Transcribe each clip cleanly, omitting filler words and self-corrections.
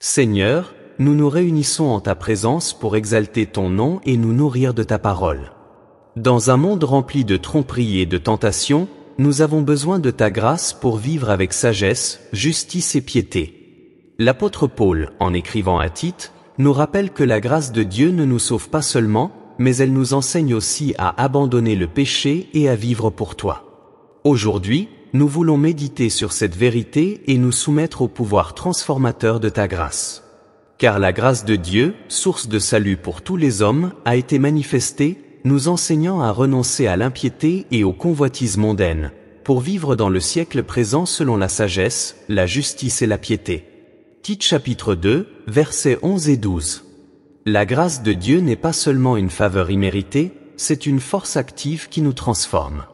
Seigneur, nous nous réunissons en ta présence pour exalter ton nom et nous nourrir de ta parole. Dans un monde rempli de tromperies et de tentations, nous avons besoin de ta grâce pour vivre avec sagesse, justice et piété. L'apôtre Paul, en écrivant à Tite, nous rappelle que la grâce de Dieu ne nous sauve pas seulement, mais elle nous enseigne aussi à abandonner le péché et à vivre pour toi. Aujourd'hui, nous voulons méditer sur cette vérité et nous soumettre au pouvoir transformateur de ta grâce. Car la grâce de Dieu, source de salut pour tous les hommes, a été manifestée, nous enseignant à renoncer à l'impiété et aux convoitises mondaines, pour vivre dans le siècle présent selon la sagesse, la justice et la piété. Tite chapitre 2, versets 11 et 12. La grâce de Dieu n'est pas seulement une faveur imméritée, c'est une force active qui nous transforme.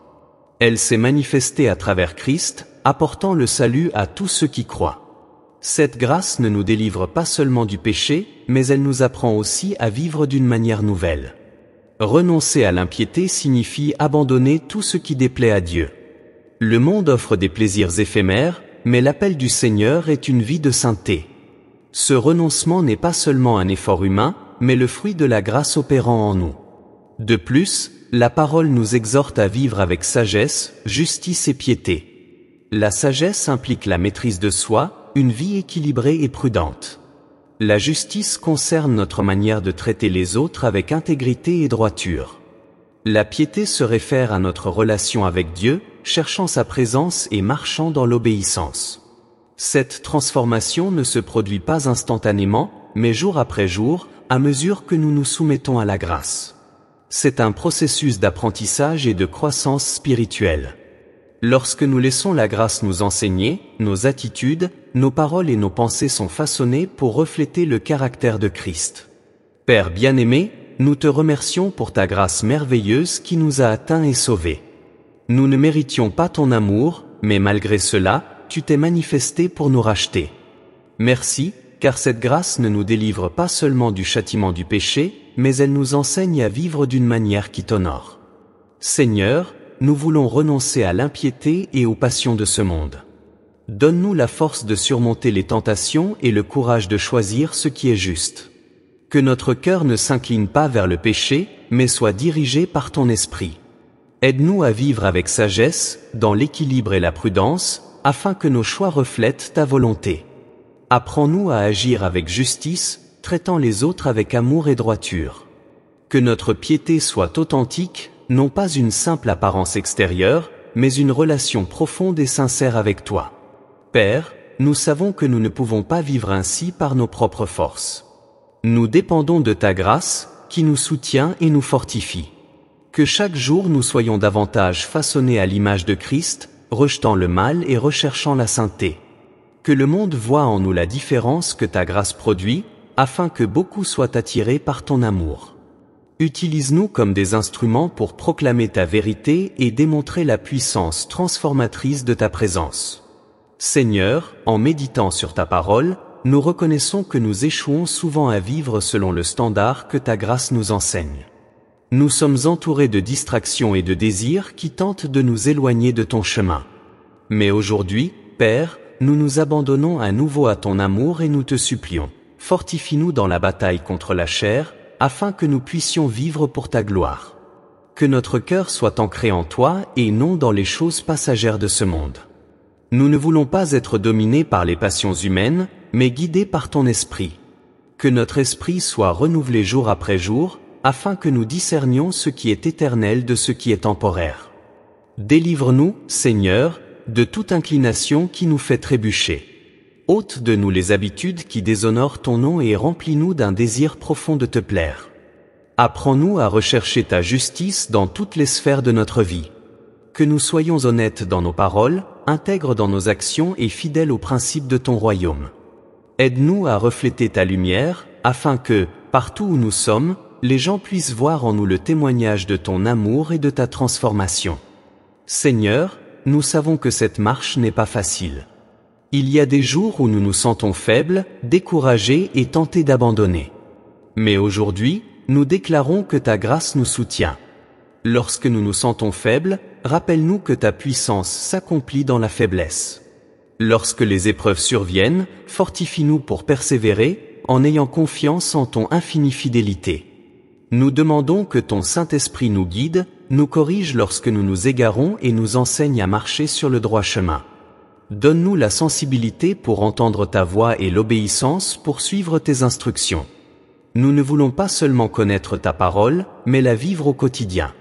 Elle s'est manifestée à travers Christ, apportant le salut à tous ceux qui croient. Cette grâce ne nous délivre pas seulement du péché, mais elle nous apprend aussi à vivre d'une manière nouvelle. Renoncer à l'impiété signifie abandonner tout ce qui déplaît à Dieu. Le monde offre des plaisirs éphémères, mais l'appel du Seigneur est une vie de sainteté. Ce renoncement n'est pas seulement un effort humain, mais le fruit de la grâce opérant en nous. De plus, la parole nous exhorte à vivre avec sagesse, justice et piété. La sagesse implique la maîtrise de soi, une vie équilibrée et prudente. La justice concerne notre manière de traiter les autres avec intégrité et droiture. La piété se réfère à notre relation avec Dieu, cherchant sa présence et marchant dans l'obéissance. Cette transformation ne se produit pas instantanément, mais jour après jour, à mesure que nous nous soumettons à la grâce. C'est un processus d'apprentissage et de croissance spirituelle. Lorsque nous laissons la grâce nous enseigner, nos attitudes, nos paroles et nos pensées sont façonnées pour refléter le caractère de Christ. Père bien-aimé, nous te remercions pour ta grâce merveilleuse qui nous a atteints et sauvés. Nous ne méritions pas ton amour, mais malgré cela, tu t'es manifesté pour nous racheter. Merci, car cette grâce ne nous délivre pas seulement du châtiment du péché, mais elle nous enseigne à vivre d'une manière qui t'honore. Seigneur, nous voulons renoncer à l'impiété et aux passions de ce monde. Donne-nous la force de surmonter les tentations et le courage de choisir ce qui est juste. Que notre cœur ne s'incline pas vers le péché, mais soit dirigé par ton esprit. Aide-nous à vivre avec sagesse, dans l'équilibre et la prudence, afin que nos choix reflètent ta volonté. Apprends-nous à agir avec justice, traitant les autres avec amour et droiture. Que notre piété soit authentique, non pas une simple apparence extérieure, mais une relation profonde et sincère avec toi. Père, nous savons que nous ne pouvons pas vivre ainsi par nos propres forces. Nous dépendons de ta grâce, qui nous soutient et nous fortifie. Que chaque jour nous soyons davantage façonnés à l'image de Christ, rejetant le mal et recherchant la sainteté. Que le monde voie en nous la différence que ta grâce produit, afin que beaucoup soient attirés par ton amour. Utilise-nous comme des instruments pour proclamer ta vérité et démontrer la puissance transformatrice de ta présence. Seigneur, en méditant sur ta parole, nous reconnaissons que nous échouons souvent à vivre selon le standard que ta grâce nous enseigne. Nous sommes entourés de distractions et de désirs qui tentent de nous éloigner de ton chemin. Mais aujourd'hui, Père, nous nous abandonnons à nouveau à ton amour et nous te supplions. Fortifie-nous dans la bataille contre la chair, afin que nous puissions vivre pour ta gloire. Que notre cœur soit ancré en toi et non dans les choses passagères de ce monde. Nous ne voulons pas être dominés par les passions humaines, mais guidés par ton esprit. Que notre esprit soit renouvelé jour après jour, afin que nous discernions ce qui est éternel de ce qui est temporaire. Délivre-nous, Seigneur, de toute inclination qui nous fait trébucher. Ôte de nous les habitudes qui déshonorent ton nom et remplis-nous d'un désir profond de te plaire. Apprends-nous à rechercher ta justice dans toutes les sphères de notre vie. Que nous soyons honnêtes dans nos paroles, intègres dans nos actions et fidèles aux principes de ton royaume. Aide-nous à refléter ta lumière, afin que, partout où nous sommes, les gens puissent voir en nous le témoignage de ton amour et de ta transformation. Seigneur, nous savons que cette marche n'est pas facile. Il y a des jours où nous nous sentons faibles, découragés et tentés d'abandonner. Mais aujourd'hui, nous déclarons que ta grâce nous soutient. Lorsque nous nous sentons faibles, rappelle-nous que ta puissance s'accomplit dans la faiblesse. Lorsque les épreuves surviennent, fortifie-nous pour persévérer, en ayant confiance en ton infinie fidélité. Nous demandons que ton Saint-Esprit nous guide, nous corrige lorsque nous nous égarons et nous enseigne à marcher sur le droit chemin. Donne-nous la sensibilité pour entendre ta voix et l'obéissance pour suivre tes instructions. Nous ne voulons pas seulement connaître ta parole, mais la vivre au quotidien.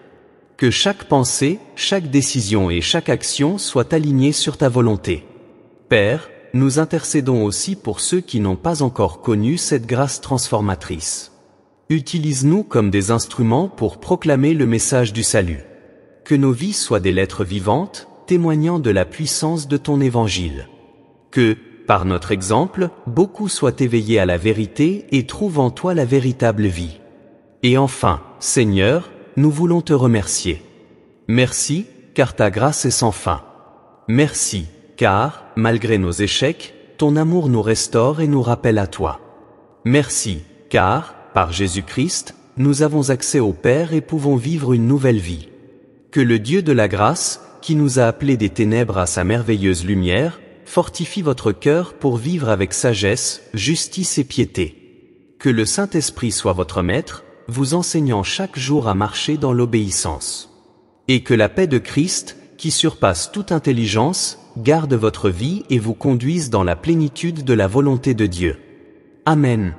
Que chaque pensée, chaque décision et chaque action soient alignées sur ta volonté. Père, nous intercédons aussi pour ceux qui n'ont pas encore connu cette grâce transformatrice. Utilise-nous comme des instruments pour proclamer le message du salut. Que nos vies soient des lettres vivantes, témoignant de la puissance de ton évangile. Que, par notre exemple, beaucoup soient éveillés à la vérité et trouvent en toi la véritable vie. Et enfin, Seigneur, nous voulons te remercier. Merci, car ta grâce est sans fin. Merci, car, malgré nos échecs, ton amour nous restaure et nous rappelle à toi. Merci, car, par Jésus-Christ, nous avons accès au Père et pouvons vivre une nouvelle vie. Que le Dieu de la grâce, qui nous a appelés des ténèbres à sa merveilleuse lumière, fortifie votre cœur pour vivre avec sagesse, justice et piété. Que le Saint-Esprit soit votre maître, vous enseignant chaque jour à marcher dans l'obéissance. Et que la paix de Christ, qui surpasse toute intelligence, garde votre vie et vous conduise dans la plénitude de la volonté de Dieu. Amen.